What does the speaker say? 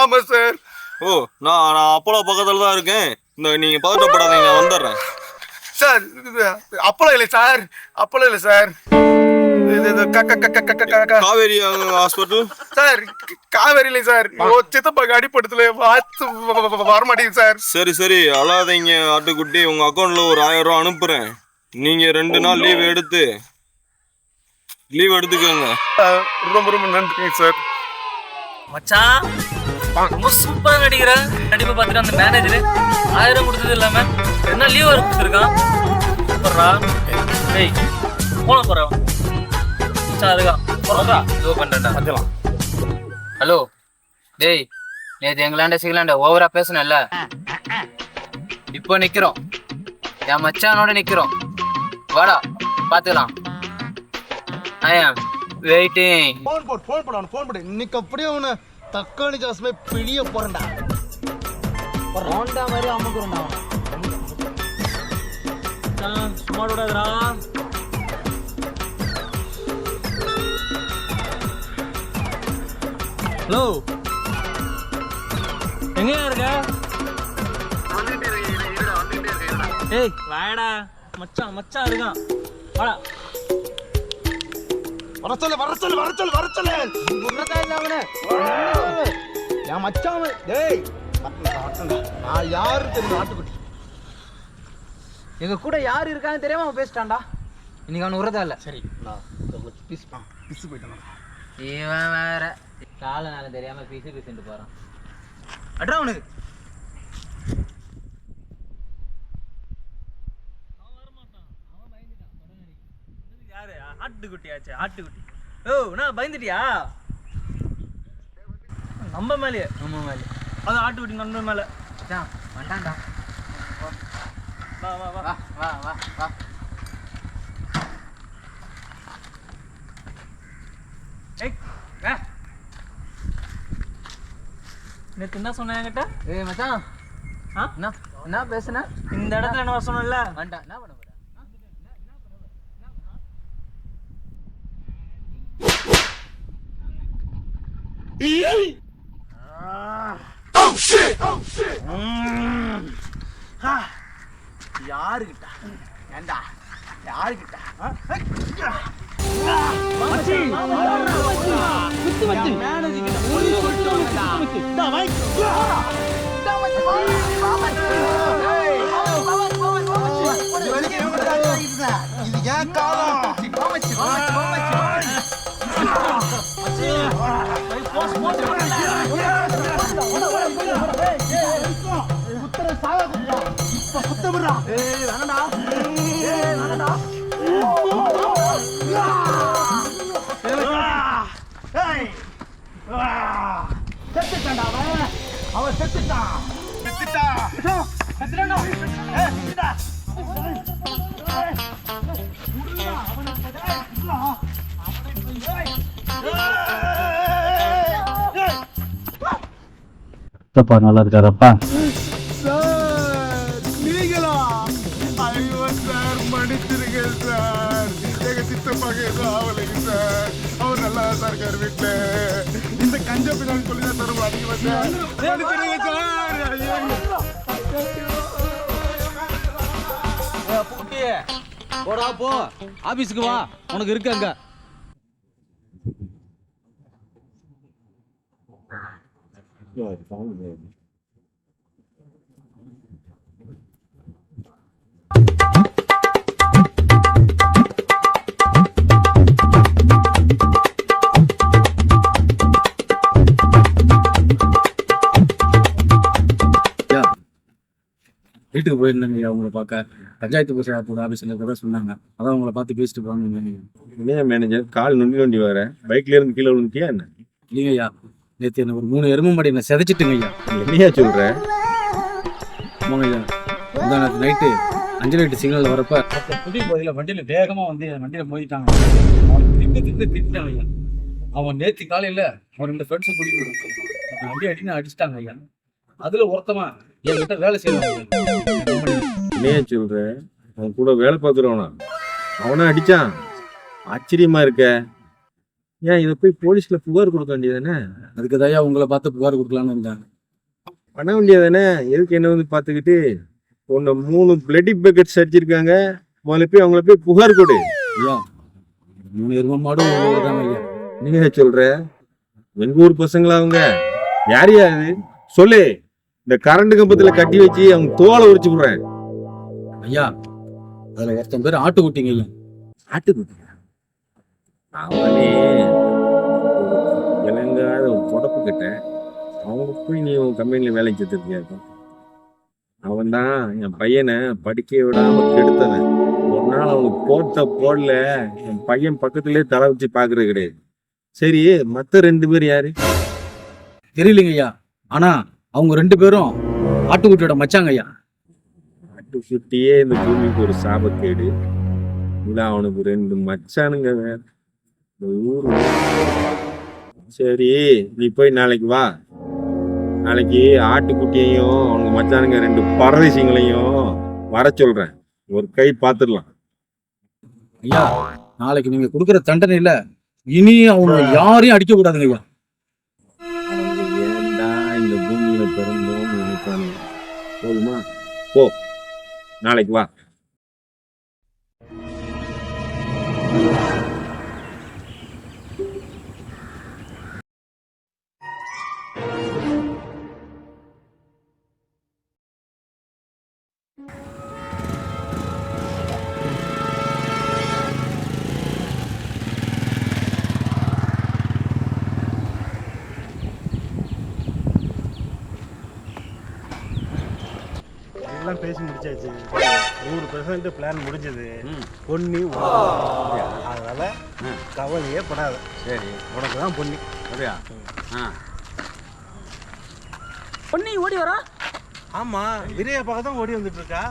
ஆமா சார். ஓ, நான் அப்போலோ பக்கத்துல தான் இருக்கேன். நீங்க பதட்டப்படாதீங்க, நான் வந்துடுறேன் சார். அப்போலோ இல்லை சார், அப்போலோ இல்லை sir. Kaveri hospital sir. Kaveri இல்லை சார். சித்தப்பாக்கு அடிப்படத்துல வரமாட்டேங்குது சார். சரி அழாதீங்க ஆட்டுக்குட்டி. உங்க அக்கௌண்ட்ல ஒரு 1000 ரூபா அனுப்புறேன். நீங்க 2 நாள் லீவ் எடுத்துக்கோங்க. ரொம்ப ரொம்ப நன்றிங்க சார். மச்சான் ரொம்ப சூப்பரா நடிக்கிற. நடிப்பை பார்த்துட்டு அந்த மேனேஜர் 1000 கொடுத்தது இல்லாம 2 நாள் லீவ் கொடுத்துருக்கான். சூப்பர்ரா. டேய் போன போறேன். மச்சான் அதுதான் போறா. இதோ பண்றேன்டா. வந்துடலாம். ஹலோ டேய், நேற்று எங்களாண்ட சிங்களாண்ட ஓவரா பேசணும்ல, இப்போ நிக்கிறோம். என் மச்சானோட நிக்கிறோம். வாடா பாத்துக்கலாம். ஐ ஆம் வெயிட்டிங். ஃபோன் போடு. இன்னைக்கு அப்படியே அவனை தக்காளி சாஸ்மே பிழிய போறேன்டா. ரோண்டா மாதிரி அமுக்குறேன்டா. சும்மா விடாதடா. ஹலோ, எங்கயா இருக்க? ஏய் வாடா. மச்சான் இருக்கான். வாடா. வர சொல்லு. என் மச்சான். டேய் நான் யாரு தெரியும்? ஆட்டுக்குட்டி. எங்க கூட யார் இருக்கான்னு தெரியாம அவன் பேசிட்டான்டா. இன்னைக்கு அவன் உரதா இல்ல. சரி, நான் பிசு போயிட்டான். இவன் வேற கால நாள தெரியாம பிசுட்டு போறான். அட்ரா அவனுக்கு. யாரு? ஆட்டுக்குட்டியாச்சு. ஆட்டுக்குட்டி. ஓ, நான் பயந்துட்டியா? நம்ம மேலே. அது ஆட்டுக்குட்டி நம்ம மேல. வண்டான்டா. வா. நேற்று என்ன சொன்ன என்கிட்ட? ஏய் மச்சான், என்ன பேசுன? இந்த இடத்துல என்ன சொன்னல? வண்டா என்ன பண்ண போற? யாருக்கிட்ட? ஏண்டா யாருக்கிட்ட? இது ஏன் காலம்? அவன் செத்துட்டான். தப்பா நல்லா இருக்காரப்பா. சார் நீங்களா? ஐயோ சார், மன்னிச்சிருங்க சார். எங்க சித்தப்பாக ஏதோ ஆவலைங்க சார். அவர் நல்லா தான் இருக்காரு வீட்டுல. இந்த கஞ்ச பின்னாடி சொல்லி தான் சார் அதிகமா சார். மன்னிச்சிருங்க சார். போடா போ, ஆபீஸ்க்கு வா, உனக்கு இருக்கு அங்க. வீட்டுக்கு போயிருந்தாங்க அவங்கள பார்க்க. பஞ்சாயத்து பிரசாரத்தோட ஆபீஸ்ல கூட சொன்னாங்க. அதான் அவங்கள பார்த்து பேசிட்டு போவாங்க. என்ன மேனேஜர் கால் நொண்டி வரேன், பைக்ல இருந்து கீழே விழுந்துட்டியா என்ன? இல்லைங்கய்யா, நேற்று என்ன ஒரு 3 எருமை மாடி என்ன செதைச்சிட்டுங்க ஐயா. என்னையா சொல்ற? ஆமாங்கய்யா, நேற்று நைட்டு 5 லைட்டு சிக்னல் வரப்ப புதிய பகுதியில் வண்டியில் வேகமாக வந்து வண்டியில் மோதிட்டாங்க. அவன் திட்டாங்க ஐயா. அவன் நேற்று காலையில் அவன் 2 ஃப்ரெண்ட்ஸும் குடிக்கணும் வண்டி அடின்னு அடிச்சிட்டாங்க ஐயா. அதுல ஒருத்தமா என்கிட்ட வேலை செய்வாங்க. என்னையா சொல்ற? அவன் கூட வேலை பார்க்குறவனா அவனா அடிச்சான்? ஆச்சரியமா இருக்க. ஏன் இதை போய் போலீஸ்ல புகார் கொடுக்க வேண்டியதானே? அதுக்கு தயா உங்களை பார்த்து புகார் கொடுக்கலான்னு இருந்தாங்க. பண்ண வேண்டியதானே? எதுக்கு என்ன வந்து பார்த்துக்கிட்டு உன்னை 3 பிளட்டி பக்கெட்ஸ் அடிச்சிருக்காங்க. முதல்ல போய் அவங்கள போய் புகார் கொடு. ஐயா 3 எரும மாடும் தாங்க ஐயா. நீங்க சொல்ற எங்க ஊர் பசங்களா அவங்க? யாரையா அது சொல்லு. இந்த கரண்ட் கம்பத்துல கட்டி வச்சு அவங்க தோலை உரிச்சு விடுறேன். ஐயா அதுல ஒருத்தன் பேர் ஆட்டுக்குட்டிங்க ஐயா. ஆட்டுக்குட்டி அவனே இளங்காத ஒரு தொடப்பு கிட்ட அவங்க போய் நீ உன் கம்பெனில வேலைக்கு சேர்த்துருக்கியா? அவன் தான் என் பையனை படிக்க விடாம கெடுத்தவன். ஒரு நாள் அவனுக்கு போடல என் பையன் பக்கத்துலயே தலை வச்சு பாக்குறது கிடையாது. சரி, மத்த 2 பேர் யாரு? தெரியலைங்க ஐயா. ஆனா அவங்க 2 பேரும் ஆட்டுக்குட்டியோட மச்சாங்க ஐயா. ஆட்டுக்குட்டியே இந்த பூமிக்கு ஒரு சாபக்கேடு. இல்ல அவனுக்கு 2 மச்சானுங்க வேற. இந்த ஊரு. சரி, நீ போய் நாளைக்கு வா. நாளைக்கு ஆட்டுக்குட்டியையும் அவனுக்கு மச்சானுங்க 2 பரதேசிங்களையும் வர சொல்றேன். ஒரு கை பார்த்துடலாம். ஐயா நாளைக்கு நீங்க கொடுக்குற தண்டனையில இனி அவங்க யாரையும் அடிக்க கூடாதுங்க ஐயா. ஏன்டா இந்த பூமியில பிறந்தோம் நினைப்பானுங்க. போதுமா? போ, நாளைக்கு வா. எல்லாம் பேசி முடிச்சாச்சு. 100% பிளான் முடிஞ்சது. பொன்னி அதனால கவலையே படாத. சரி, உனக்கு தான் பொன்னி. சரியா? பொண்ணி ஓடி வரா. ஆமா, விரைய பார்க்க தான் ஓடி வந்துட்டு இருக்கா.